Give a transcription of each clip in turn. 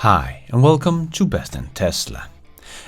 Hi, and welcome to Best in Tesla.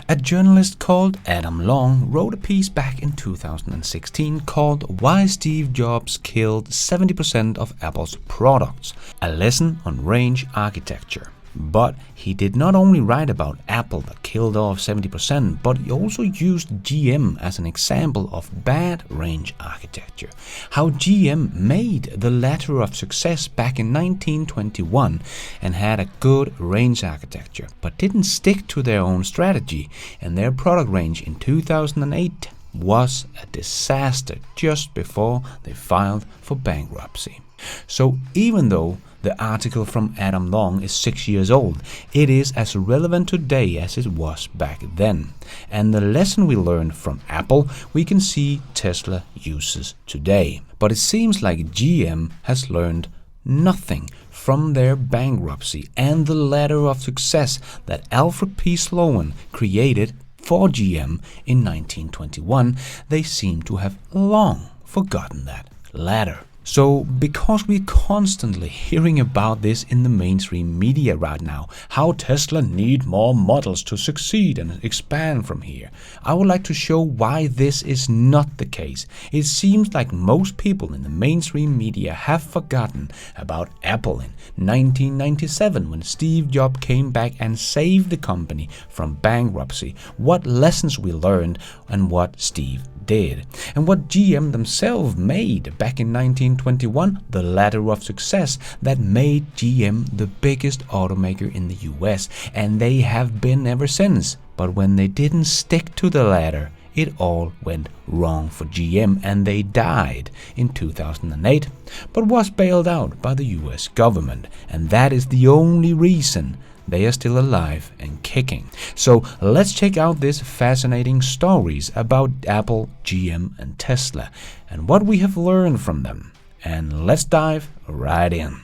A journalist called Adam Long wrote a piece back in 2016 called Why Steve Jobs Killed 70% of Apple's Products, a lesson on range architecture. But he did not only write about Apple that killed off 70%, but he also used GM as an example of bad range architecture. How GM made the ladder of success back in 1921 and had a good range architecture, but didn't stick to their own strategy, and their product range in 2008 was a disaster just before they filed for bankruptcy. So even though the article from Adam Long is 6 years old, it is as relevant today as it was back then. And the lesson we learned from Apple, we can see Tesla uses today. But it seems like GM has learned nothing from their bankruptcy and the ladder of success that Alfred P. Sloan created for GM in 1921. They seem to have long forgotten that ladder. So, because we're constantly hearing about this in the mainstream media right now, how Tesla need more models to succeed and expand from here, I would like to show why this is not the case. It seems like most people in the mainstream media have forgotten about Apple in 1997 when Steve Jobs came back and saved the company from bankruptcy, what lessons we learned and what Steve did, and what GM themselves made back in 1921, the ladder of success that made GM the biggest automaker in the US, and they have been ever since. But when they didn't stick to the ladder, it all went wrong for GM and they died in 2008, but was bailed out by the US government, and that is the only reason they are still alive and kicking. So let's check out these fascinating stories about Apple, GM and Tesla and what we have learned from them. And let's dive right in.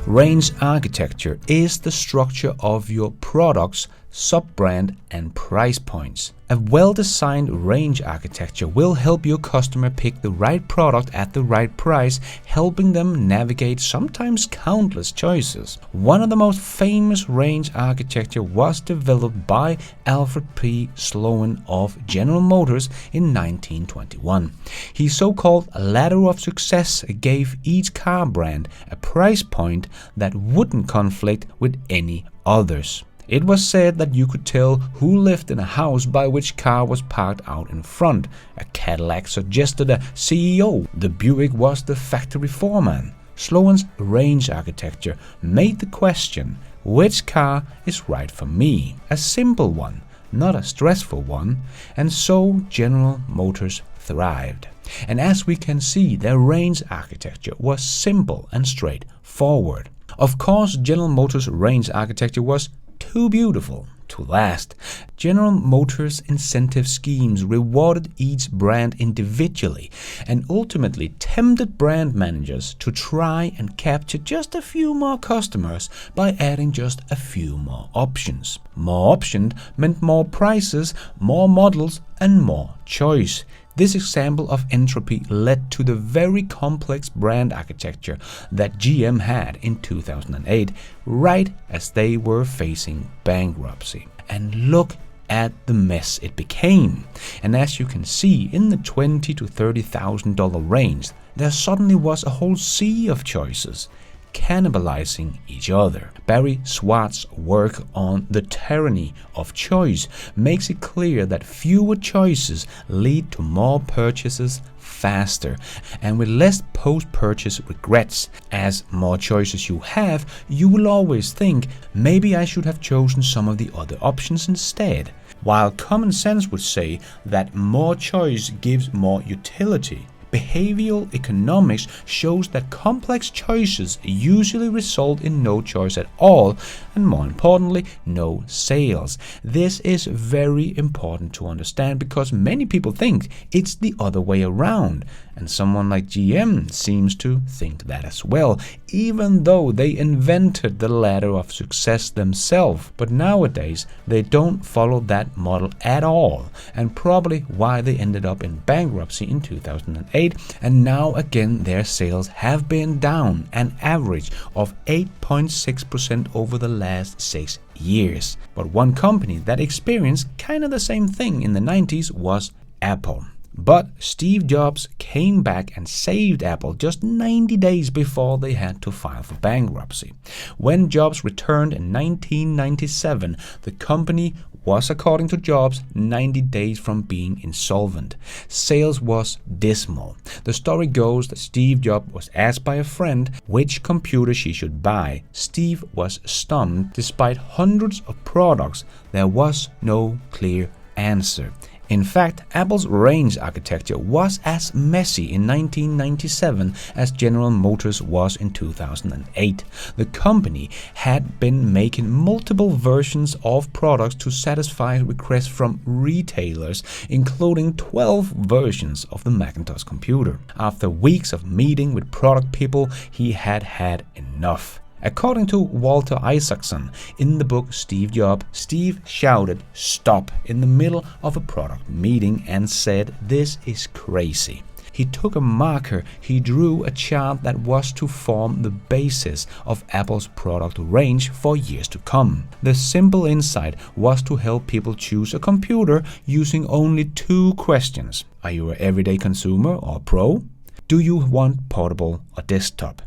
Range architecture is the structure of your products, sub-brand and price points. A well-designed range architecture will help your customer pick the right product at the right price, helping them navigate sometimes countless choices. One of the most famous range architecture was developed by Alfred P. Sloan of General Motors in 1921. His so-called ladder of success gave each car brand a price point that wouldn't conflict with any others. It was said that you could tell who lived in a house by which car was parked out in front. A Cadillac suggested a CEO. The Buick was the factory foreman. Sloan's range architecture made the question, which car is right for me? A simple one, not a stressful one. And so General Motors thrived. And as we can see, their range architecture was simple and straightforward. Of course, General Motors' range architecture was too beautiful to last. General Motors' incentive schemes rewarded each brand individually and ultimately tempted brand managers to try and capture just a few more customers by adding just a few more options. More options meant more prices, more models, and more choice. This example of entropy led to the very complex brand architecture that GM had in 2008, right as they were facing bankruptcy. And look at the mess it became. And as you can see, in the $20,000 to $30,000 range, there suddenly was a whole sea of choices, cannibalizing each other. Barry Schwartz's work on the tyranny of choice makes it clear that fewer choices lead to more purchases faster and with less post-purchase regrets. As more choices you have, you will always think, maybe I should have chosen some of the other options instead. While common sense would say that more choice gives more utility, Behavioral economics shows that complex choices usually result in no choice at all, and more importantly, no sales. This is very important to understand because many people think it's the other way around, and someone like GM seems to think that as well, even though they invented the ladder of success themselves. But nowadays, they don't follow that model at all, and probably why they ended up in bankruptcy in 2008, and now again their sales have been down an average of 8.6% over the last 6 years. But one company that experienced kind of the same thing in the 90s was Apple. But Steve Jobs came back and saved Apple just 90 days before they had to file for bankruptcy. When Jobs returned in 1997, the company was, according to Jobs, 90 days from being insolvent. Sales was dismal. The story goes that Steve Jobs was asked by a friend which computer she should buy. Steve was stunned. Despite hundreds of products, there was no clear answer. In fact, Apple's range architecture was as messy in 1997 as General Motors was in 2008. The company had been making multiple versions of products to satisfy requests from retailers, including 12 versions of the Macintosh computer. After weeks of meeting with product people, he had had enough. According to Walter Isaacson, in the book Steve Jobs, Steve shouted "stop" in the middle of a product meeting and said, "This is crazy." He took a marker, he drew a chart that was to form the basis of Apple's product range for years to come. The simple insight was to help people choose a computer using only 2 questions. Are you an everyday consumer or pro? Do you want portable or desktop?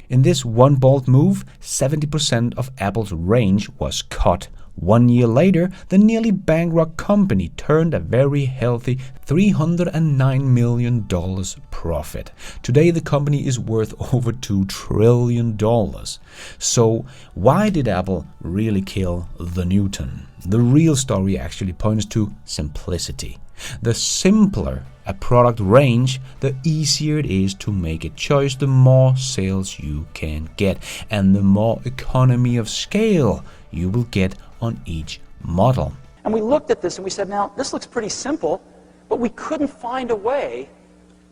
In this one bold move, 70% of Apple's range was cut. 1 year later, the nearly bankrupt company turned a very healthy $309 million profit. Today, the company is worth over $2 trillion. So, why did Apple really kill the Newton? The real story actually points to simplicity. The simpler a product range, the easier it is to make a choice, the more sales you can get, and the more economy of scale you will get on each model. And we looked at this and we said, now, this looks pretty simple, but we couldn't find a way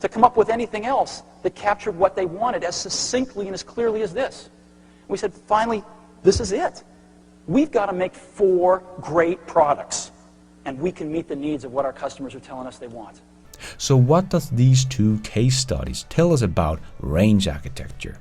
to come up with anything else that captured what they wanted as succinctly and as clearly as this. We said, finally, this is it. We've got to make 4 great products, and we can meet the needs of what our customers are telling us they want. So what does these 2 case studies tell us about range architecture?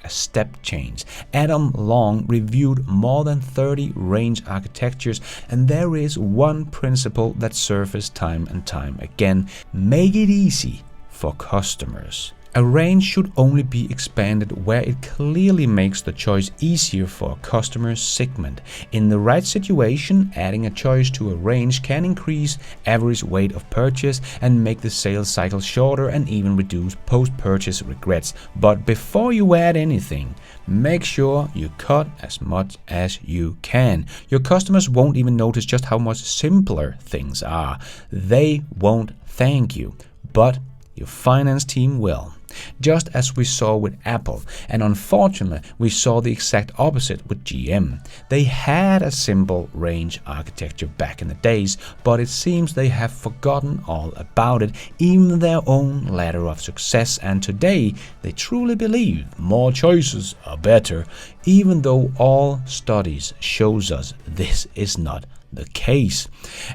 A step change. Adam Long reviewed more than 30 range architectures, and there is one principle that surfaced time and time again: make it easy for customers. A range should only be expanded where it clearly makes the choice easier for a customer segment. In the right situation, adding a choice to a range can increase average weight of purchase and make the sales cycle shorter and even reduce post-purchase regrets. But before you add anything, make sure you cut as much as you can. Your customers won't even notice just how much simpler things are. They won't thank you, but your finance team will. Just as we saw with Apple, and unfortunately we saw the exact opposite with GM. They had a simple range architecture back in the days, but it seems they have forgotten all about it, even their own ladder of success, and today they truly believe more choices are better, even though all studies shows us this is not the case.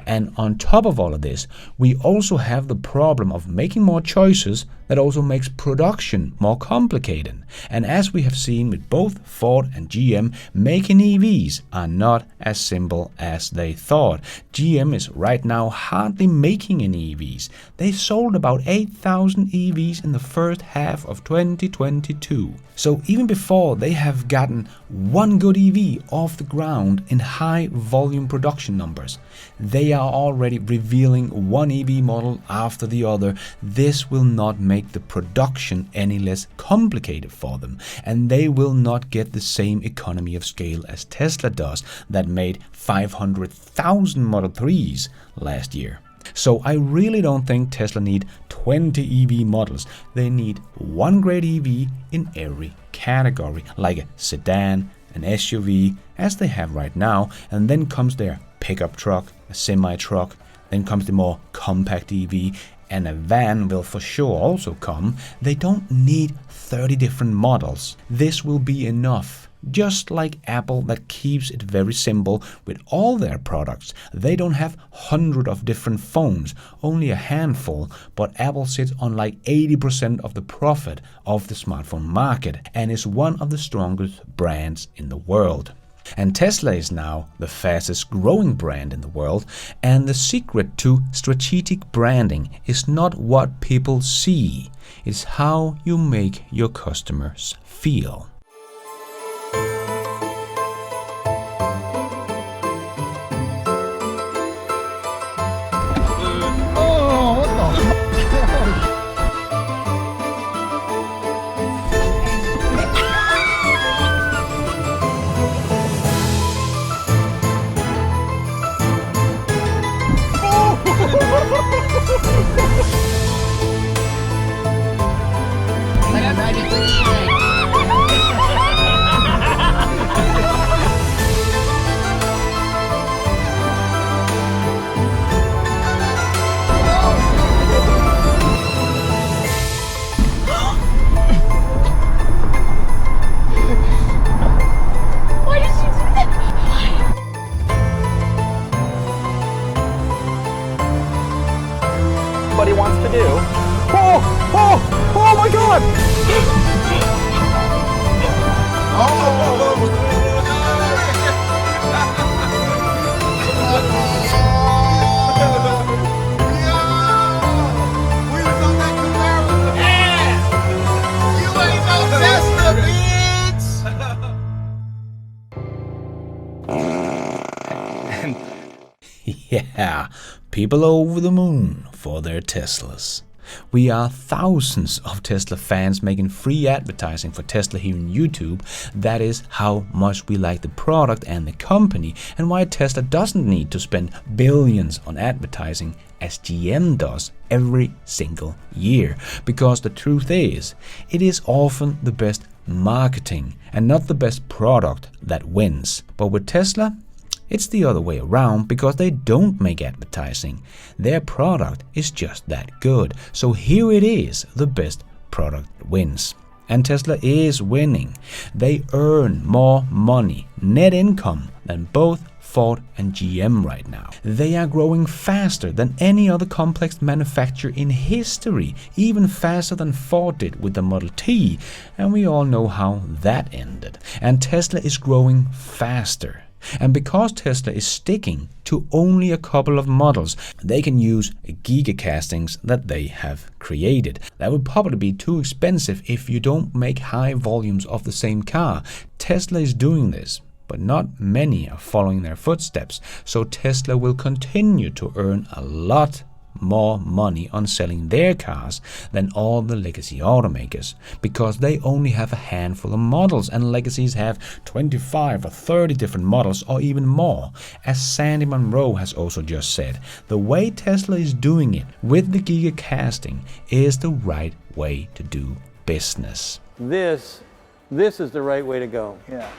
And on top of all of this, we also have the problem of making more choices that also makes production more complicated. And as we have seen with both Ford and GM, making EVs are not as simple as they thought. GM is right now hardly making any EVs. They sold about 8,000 EVs in the first half of 2022. So even before they have gotten one good EV off the ground in high volume production numbers, they are already revealing one EV model after the other. This will not make the production any less complicated for them, and they will not get the same economy of scale as Tesla does, that made 500,000 Model 3s last year. So I really don't think Tesla need 20 EV models. They need one great EV in every category, like a sedan, an SUV, as they have right now, and then comes their pickup truck, a semi-truck, then comes the more compact EV, and a van will for sure also come. They don't need 30 different models. This will be enough. Just like Apple that keeps it very simple with all their products. They don't have hundreds of different phones, only a handful, but Apple sits on like 80% of the profit of the smartphone market and is one of the strongest brands in the world. And Tesla is now the fastest growing brand in the world, and the secret to strategic branding is not what people see, it's how you make your customers feel. He wants to do. Oh my God! Yeah, people are over the moon for their Teslas. We are thousands of Tesla fans making free advertising for Tesla here on YouTube. That is how much we like the product and the company, and why Tesla doesn't need to spend billions on advertising as GM does every single year. Because the truth is, it is often the best marketing and not the best product that wins. But with Tesla, it's the other way around, because they don't make advertising. Their product is just that good. So here it is, the best product wins. And Tesla is winning. They earn more money, net income, than both Ford and GM right now. They are growing faster than any other complex manufacturer in history, even faster than Ford did with the Model T. And we all know how that ended. And Tesla is growing faster. And because Tesla is sticking to only a couple of models, they can use gigacastings that they have created. That would probably be too expensive if you don't make high volumes of the same car. Tesla is doing this, but not many are following their footsteps. So Tesla will continue to earn a lot more money on selling their cars than all the legacy automakers, because they only have a handful of models, and legacies have 25 or 30 different models or even more. As Sandy Munro has also just said, the way Tesla is doing it with the gigacasting is the right way to do business. This is the right way to go. Yeah.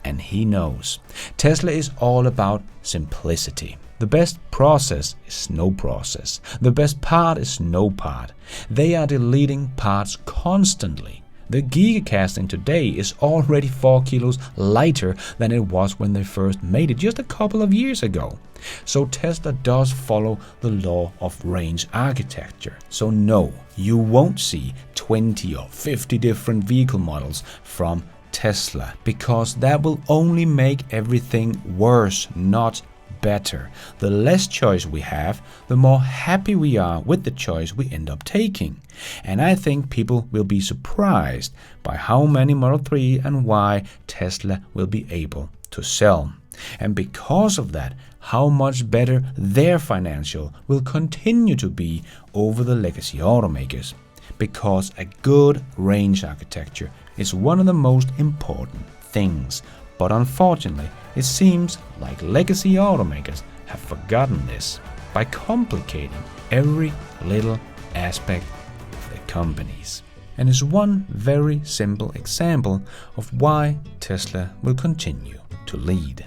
And he knows. Tesla is all about simplicity. The best process is no process. The best part is no part. They are deleting parts constantly. The gigacasting today is already 4 kilos lighter than it was when they first made it just a couple of years ago. So Tesla does follow the law of range architecture. So no, you won't see 20 or 50 different vehicle models from Tesla, because that will only make everything worse, not better. The less choice we have, the more happy we are with the choice we end up taking. And I think people will be surprised by how many Model 3 and Y Tesla will be able to sell. And because of that, how much better their financial will continue to be over the legacy automakers. Because a good range architecture is one of the most important things. But unfortunately, it seems like legacy automakers have forgotten this. by complicating every little aspect of their companies. And is one very simple example of why Tesla will continue to lead.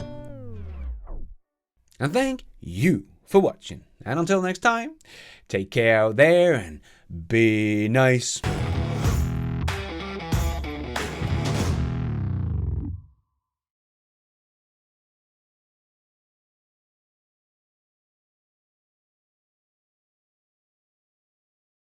And thank you for watching. And until next time, take care out there and be nice.